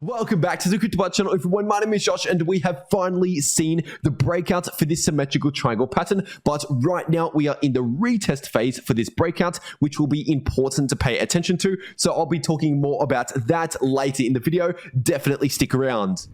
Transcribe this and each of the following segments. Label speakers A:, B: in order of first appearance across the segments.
A: Welcome back to the cryptowrld channel, everyone. My name is Josh, and we have finally seen the breakout for this symmetrical triangle pattern. But right now, we are in the retest phase for this breakout, which will be important to pay attention to. So I'll be talking more about that later in the video. Definitely stick around.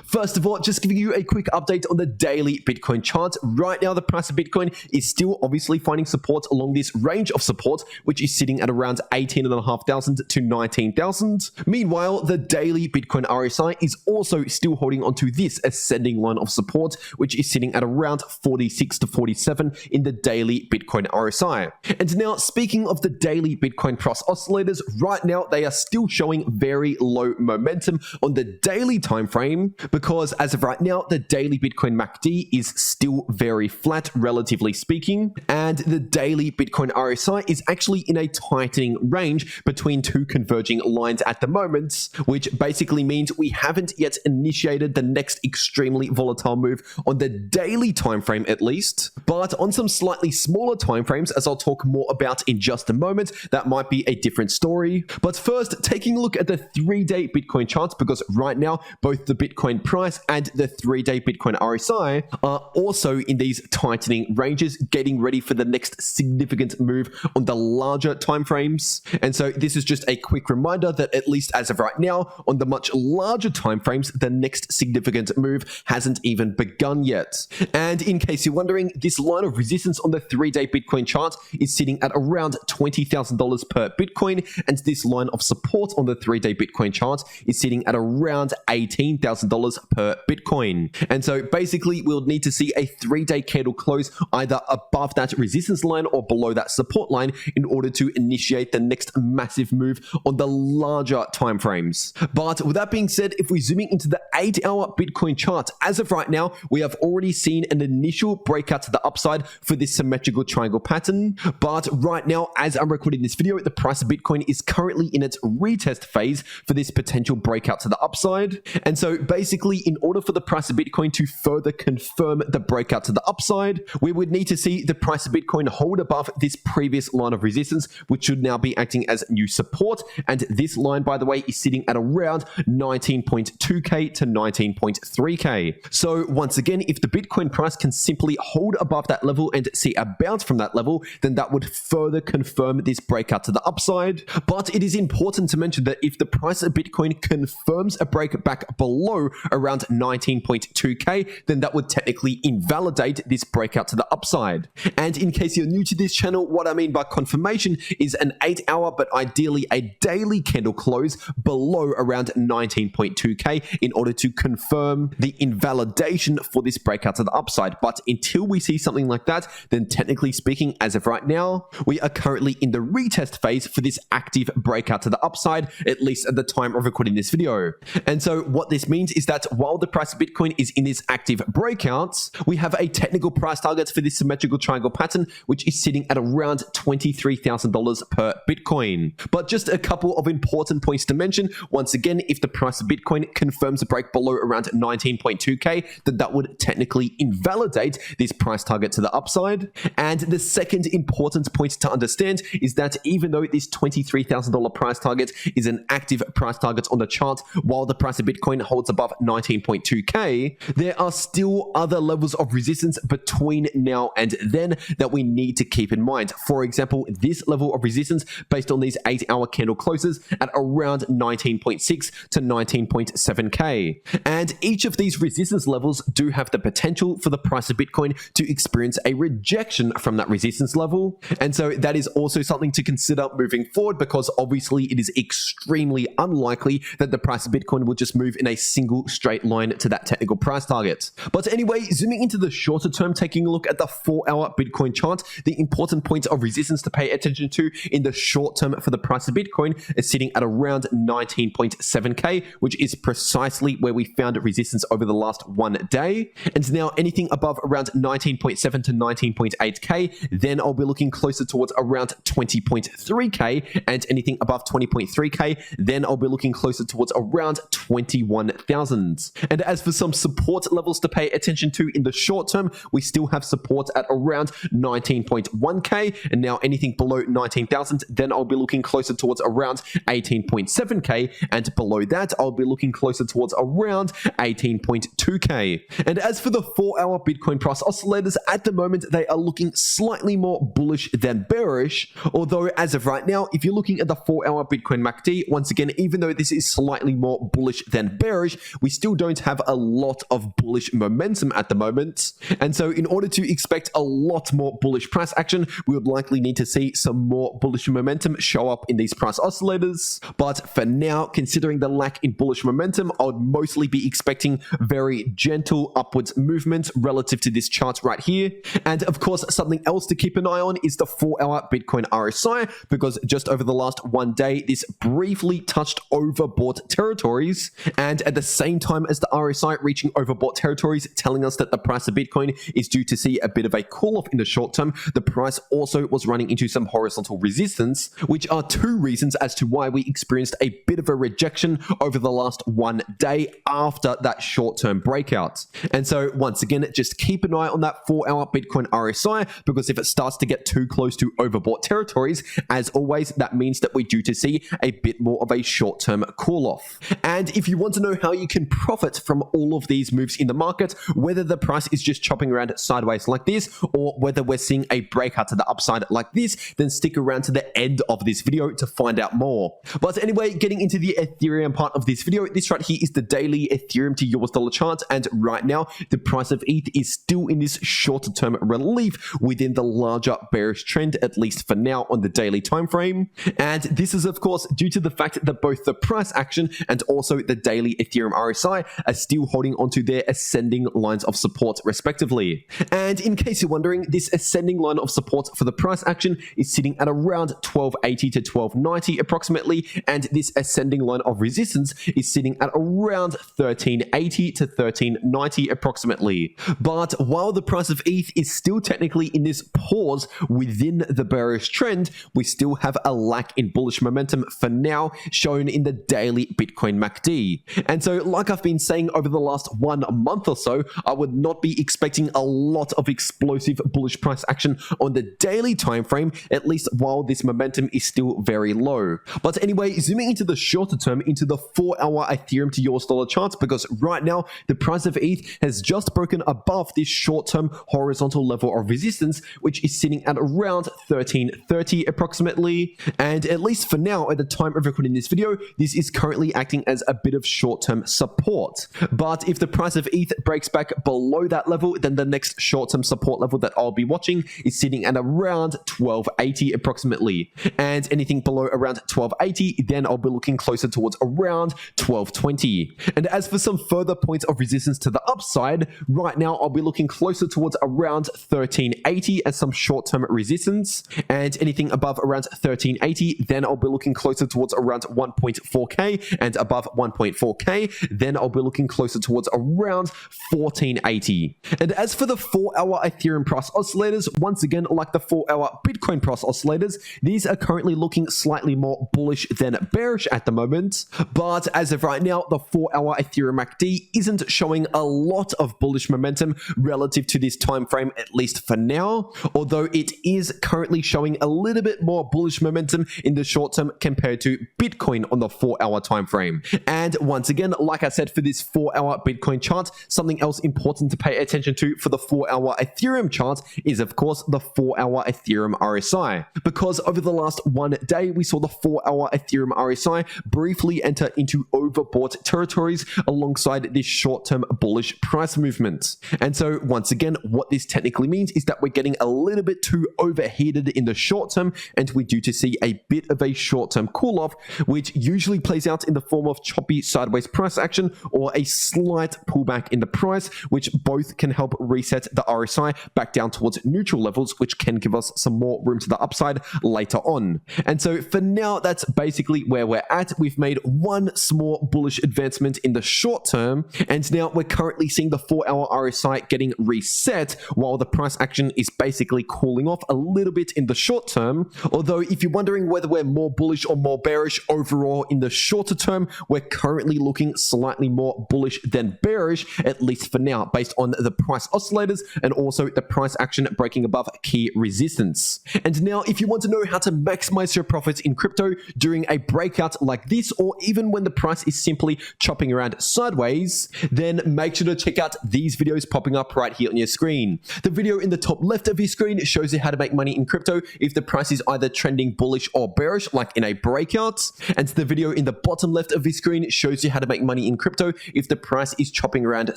A: First of all, just giving you a quick update on the daily Bitcoin chart. Right now, the price of Bitcoin is still obviously finding support along this range of support, which is sitting at around 18,500 to 19,000. Meanwhile, the daily Bitcoin RSI is also still holding onto this ascending line of support, which is sitting at around 46 to 47 in the daily Bitcoin RSI. And now, speaking of the daily Bitcoin price oscillators, right now, they are still showing very low momentum on the daily time frame, because as of right now, the daily Bitcoin MACD is still very flat, relatively speaking, and the daily Bitcoin RSI is actually in a tightening range between two converging lines at the moment, which basically means we haven't yet initiated the next extremely volatile move on the daily time frame at least, but on some slightly smaller time frames, as I'll talk more about in just a moment, that might be a different story. But first, taking a look at the 3-day Bitcoin charts, because right now, both the Bitcoin price and the 3-day Bitcoin RSI are also in these tightening ranges, getting ready for the next significant move on the larger timeframes. And so this is just a quick reminder that at least as of right now, on the much larger timeframes, the next significant move hasn't even begun yet. And in case you're wondering, this line of resistance on the 3-day Bitcoin chart is sitting at around $20,000 per Bitcoin, and this line of support on the 3-day Bitcoin chart is sitting at around $18,000 per Bitcoin. And so basically we'll need to see a 3-day candle close either above that resistance line or below that support line in order to initiate the next massive move on the larger time frames. But with that being said, if we're zooming into the 8-hour Bitcoin chart, as of right now, we have already seen an initial breakout to the upside for this symmetrical triangle pattern. But right now, as I'm recording this video, the price of Bitcoin is currently in its retest phase for this potential breakout to the upside. And so basically, in order for the price of Bitcoin to further confirm the breakout to the upside, we would need to see the price of Bitcoin hold above this previous line of resistance, which should now be acting as new support. And this line, by the way, is sitting at around 19.2K to 19.3K. So once again, if the Bitcoin price can simply hold above that level and see a bounce from that level, then that would further confirm this breakout to the upside. But it is important to mention that if the price of Bitcoin confirms a break back below around 19.2K, then that would technically invalidate this breakout to the upside. And in case you're new to this channel, what I mean by confirmation is an 8-hour, but ideally a daily candle close below around 19.2K in order to confirm the invalidation for this breakout to the upside. But until we see something like that, then technically speaking, as of right now, we are currently in the retest phase for this active breakout to the upside, at least at the time of recording this video. And so what this means is that while the price of Bitcoin is in this active breakout, we have a technical price target for this symmetrical triangle pattern, which is sitting at around $23,000 per Bitcoin. But just a couple of important points to mention. Once again, if the price of Bitcoin confirms a break below around 19.2K, then that would technically invalidate this price target to the upside. And the second important point to understand is that even though this $23,000 price target is an active price target on the chart, while the price of Bitcoin holds above 19.2K, there are still other levels of resistance between now and then that we need to keep in mind. For example, this level of resistance based on these 8-hour candle closes at around 19.6 to 19.7K. And each of these resistance levels do have the potential for the price of Bitcoin to experience a rejection from that resistance level. And so that is also something to consider moving forward, because obviously it is extremely unlikely that the price of Bitcoin will just move in a single straight line to that technical price target. But anyway, zooming into the shorter term, taking a look at the 4-hour Bitcoin chart, the important point of resistance to pay attention to in the short term for the price of Bitcoin is sitting at around 19.7K, which is precisely where we found resistance over the last one day. And now anything above around 19.7 to 19.8K, then I'll be looking closer towards around 20.3K, and anything above 20.3K, then I'll be looking closer towards around 21,000. happened. And as for some support levels to pay attention to in the short term, we still have support at around 19.1k, and now anything below 19,000, then I'll be looking closer towards around 18.7k, and below that I'll be looking closer towards around 18.2k. And as for the 4-hour Bitcoin price oscillators, at the moment they are looking slightly more bullish than bearish, although as of right now, if you're looking at the 4-hour Bitcoin MACD, once again, even though this is slightly more bullish than bearish, we still don't have a lot of bullish momentum at the moment. And so in order to expect a lot more bullish price action, we would likely need to see some more bullish momentum show up in these price oscillators. But for now, considering the lack in bullish momentum, I would mostly be expecting very gentle upwards movement relative to this chart right here. And of course, something else to keep an eye on is the 4-hour Bitcoin RSI, because just over the last one day, this briefly touched overbought territories. And at the same time as the RSI reaching overbought territories, telling us that the price of Bitcoin is due to see a bit of a cool off in the short term, the price also was running into some horizontal resistance, which are two reasons as to why we experienced a bit of a rejection over the last one day after that short-term breakout. And so once again, just keep an eye on that 4-hour Bitcoin RSI, because if it starts to get too close to overbought territories, as always, that means that we're due to see a bit more of a short-term cool-off. And if you want to know how you can profit from all of these moves in the market, whether the price is just chopping around sideways like this, or whether we're seeing a breakout to the upside like this, then stick around to the end of this video to find out more. But anyway, getting into the Ethereum part of this video, this right here is the daily Ethereum to US dollar chart, and right now the price of ETH is still in this shorter term relief within the larger bearish trend, at least for now on the daily time frame. And this is of course due to the fact that both the price action and also the daily Ethereum RSI are still holding onto their ascending lines of support respectively. And in case you're wondering, this ascending line of support for the price action is sitting at around 1280 to 1290 approximately, and this ascending line of resistance is sitting at around 1380 to 1390 approximately. But while the price of ETH is still technically in this pause within the bearish trend, we still have a lack in bullish momentum for now, shown in the daily Bitcoin MACD. And so like I've been saying over the last 1 month or so, I would not be expecting a lot of explosive bullish price action on the daily time frame, at least while this momentum is still very low. But anyway, zooming into the shorter term, into the 4-hour Ethereum to US dollar charts, because right now the price of ETH has just broken above this short-term horizontal level of resistance, which is sitting at around 1330 approximately. And at least for now, at the time of recording this video, this is currently acting as a bit of short-term support. But if the price of ETH breaks back below that level, then the next short-term support level that I'll be watching is sitting at around 1280 approximately. And anything below around 1280, then I'll be looking closer towards around 1220. And as for some further points of resistance to the upside, right now I'll be looking closer towards around 1380 as some short-term resistance. And anything above around 1380, then I'll be looking closer towards around 1.4k, and above 1.4k, then I'll be looking closer towards around 1480. And as for the 4-hour Ethereum price oscillators, once again, like the 4-hour Bitcoin price oscillators, these are currently looking slightly more bullish than bearish at the moment. But as of right now, the 4-hour Ethereum MACD isn't showing a lot of bullish momentum relative to this time frame, at least for now, although it is currently showing a little bit more bullish momentum in the short term compared to Bitcoin on the 4-hour time frame. And once again, like I said, for this 4-hour Bitcoin chart, something else important to pay attention to for the 4-hour Ethereum chart is of course the 4-hour Ethereum RSI, because over the last one day we saw the 4-hour Ethereum RSI briefly enter into overbought territories alongside this short-term bullish price movement. And so once again, what this technically means is that we're getting a little bit too overheated in the short term, and we're due to see a bit of a short-term cool-off, which usually plays out in the form of choppy sideways price action or a slight pullback in the price, which both can help reset the RSI back down towards neutral levels, which can give us some more room to the upside later on. And so for now, that's basically where we're at. We've made one small bullish advancement in the short term, and now we're currently seeing the 4-hour RSI getting reset while the price action is basically cooling off a little bit in the short term. Although if you're wondering whether we're more bullish or more bearish overall in the shorter term, we're currently looking slightly slightly more bullish than bearish, at least for now, based on the price oscillators and also the price action breaking above key resistance. And now, if you want to know how to maximize your profits in crypto during a breakout like this, or even when the price is simply chopping around sideways, then make sure to check out these videos popping up right here on your screen. The video in the top left of your screen shows you how to make money in crypto if the price is either trending bullish or bearish, like in a breakout. And the video in the bottom left of your screen shows you how to make money in crypto if the price is chopping around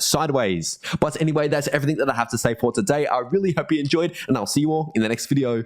A: sideways. But anyway, that's everything that I have to say for today. I really hope you enjoyed, and I'll see you all in the next video.